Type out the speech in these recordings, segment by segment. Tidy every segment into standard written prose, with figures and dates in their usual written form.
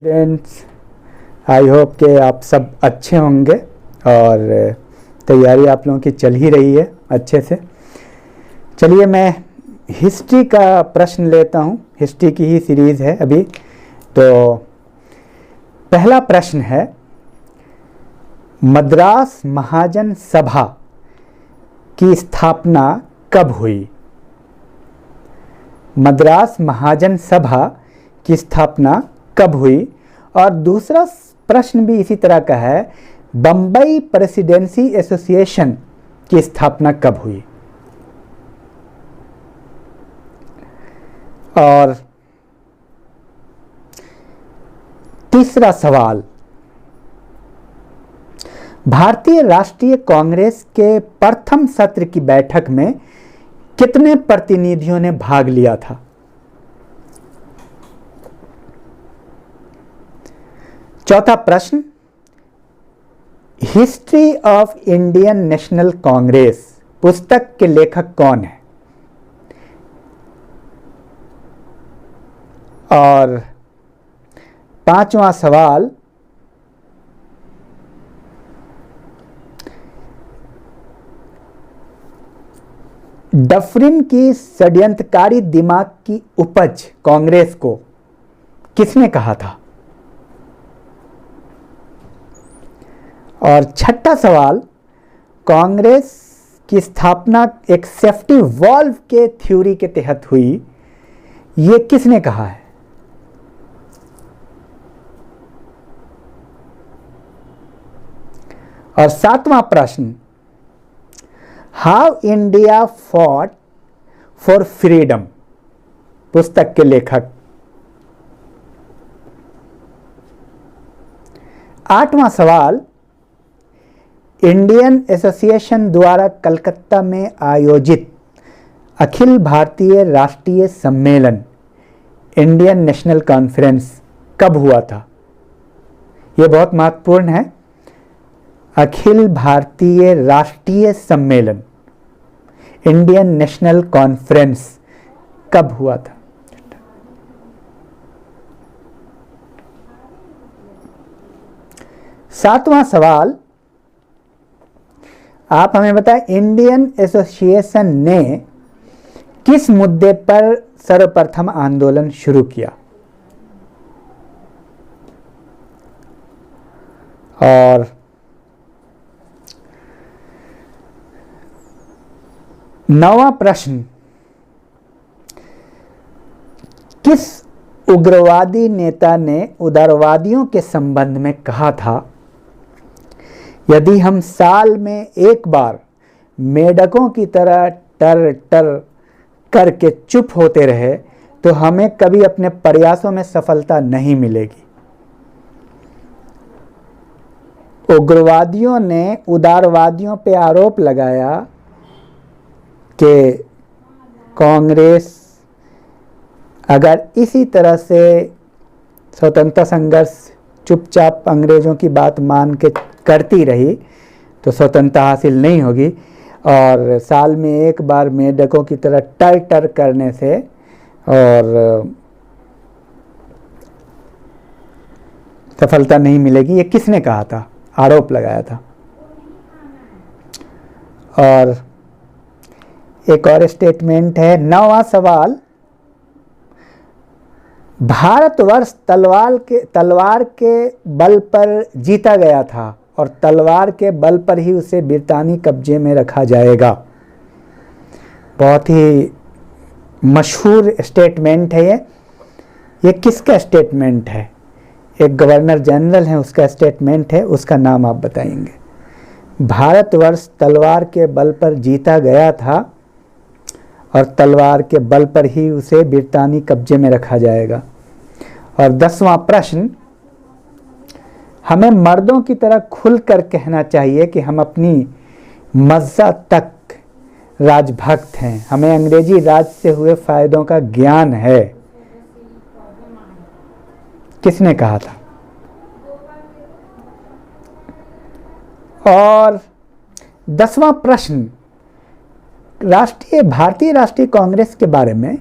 Friends, I hope कि आप सब अच्छे होंगे और तैयारी आप लोगों की चल ही रही है अच्छे से। चलिए मैं हिस्ट्री का प्रश्न लेता हूँ। हिस्ट्री की ही सीरीज़ है अभी। तो पहला प्रश्न है, मद्रास महाजन सभा की स्थापना कब हुई? मद्रास महाजन सभा की स्थापना कब हुई? और दूसरा प्रश्न भी इसी तरह का है, बम्बई प्रेसिडेंसी एसोसिएशन की स्थापना कब हुई? और तीसरा सवाल, भारतीय राष्ट्रीय कांग्रेस के प्रथम सत्र की बैठक में कितने प्रतिनिधियों ने भाग लिया था? चौथा प्रश्न, history of Indian national Congress पुस्तक के लेखक कौन है? और पांचवा सवाल, डफरिन की षड्यंत्रकारी दिमाग की उपज कांग्रेस को किसने कहा था? और छठा सवाल, कांग्रेस की स्थापना एक सेफ्टी वॉल्व के थ्योरी के तहत हुई, यह किसने कहा है? और सातवां प्रश्न, how India fought for freedom पुस्तक के लेखक। आठवां सवाल, इंडियन एसोसिएशन द्वारा कलकत्ता में आयोजित अखिल भारतीय राष्ट्रीय सम्मेलन इंडियन नेशनल कॉन्फ्रेंस कब हुआ था? यह बहुत महत्वपूर्ण है। अखिल भारतीय राष्ट्रीय सम्मेलन इंडियन नेशनल कॉन्फ्रेंस कब हुआ था? सातवां सवाल, आप हमें बताएं, इंडियन एसोसिएशन ने किस मुद्दे पर सर्वप्रथम आंदोलन शुरू किया? और नौवां प्रश्न, किस उग्रवादी नेता ने उदारवादियों के संबंध में कहा था, यदि हम साल में एक बार मेढकों की तरह टर टर करके चुप होते रहे तो हमें कभी अपने प्रयासों में सफलता नहीं मिलेगी? उग्रवादियों ने उदारवादियों पे आरोप लगाया कि कांग्रेस अगर इसी तरह से स्वतंत्रता संघर्ष चुपचाप अंग्रेज़ों की बात मान के करती रही तो स्वतंत्रता हासिल नहीं होगी, और साल में एक बार मेढकों की तरह टर टर करने से और सफलता नहीं मिलेगी। ये किसने कहा था, आरोप लगाया था? और एक और स्टेटमेंट है। नौवां सवाल, भारतवर्ष तलवार के बल पर जीता गया था और तलवार के बल पर ही उसे ब्रितानी कब्जे में रखा जाएगा। बहुत ही मशहूर स्टेटमेंट है ये किसका स्टेटमेंट है? एक गवर्नर जनरल है, उसका स्टेटमेंट है, उसका नाम आप बताएंगे। भारतवर्ष तलवार के बल पर जीता गया था और तलवार के बल पर ही उसे ब्रितानी कब्जे में रखा जाएगा। और 10वां प्रश्न, हमें मर्दों की तरह खुलकर कहना चाहिए कि हम अपनी मज़्ज़ा तक राजभक्त हैं, हमें अंग्रेजी राज से हुए फायदों का ज्ञान है, किसने कहा था? और 10वां प्रश्न, भारतीय राष्ट्रीय कांग्रेस के बारे में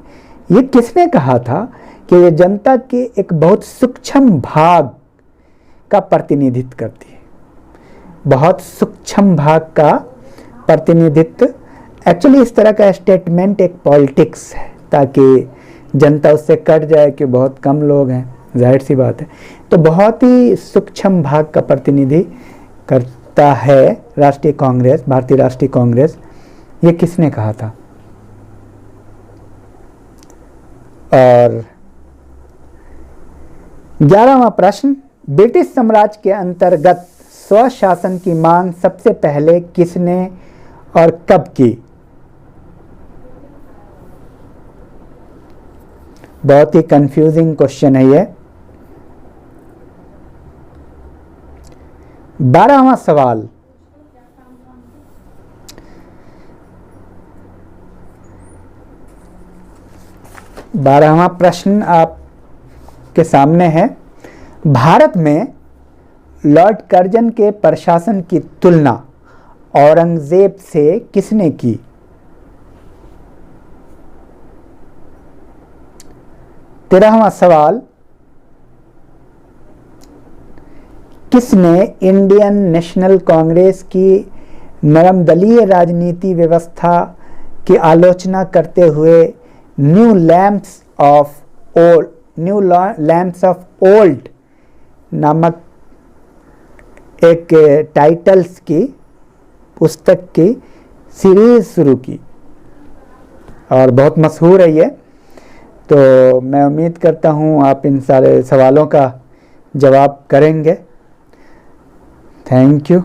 ये किसने कहा था कि ये जनता के एक बहुत सूक्ष्म भाग का प्रतिनिधित्व करती है, बहुत सूक्ष्म भाग का प्रतिनिधित्व। एक्चुअली इस तरह का स्टेटमेंट एक पॉलिटिक्स है, ताकि जनता उससे कट जाए कि बहुत कम लोग हैं, जाहिर सी बात है। तो बहुत ही सूक्ष्म भाग का प्रतिनिधि करता है राष्ट्रीय कांग्रेस, भारतीय राष्ट्रीय कांग्रेस। ये किसने कहा था? और 11वां प्रश्न, ब्रिटिश साम्राज्य के अंतर्गत स्वशासन की मांग सबसे पहले किसने और कब की? बहुत ही कंफ्यूजिंग क्वेश्चन है ये। 12वां सवाल, बारहवां प्रश्न आपके सामने है। भारत में लॉर्ड कर्जन के प्रशासन की तुलना औरंगजेब से किसने की? 13वां सवाल, किसने इंडियन नेशनल कांग्रेस की नरमदलीय राजनीति व्यवस्था की आलोचना करते हुए न्यू लैम्प्स ऑफ ओल्ड नामक एक टाइटल्स की पुस्तक की सीरीज शुरू की, और बहुत मशहूर है ये। तो मैं उम्मीद करता हूँ आप इन सारे सवालों का जवाब करेंगे। Thank you.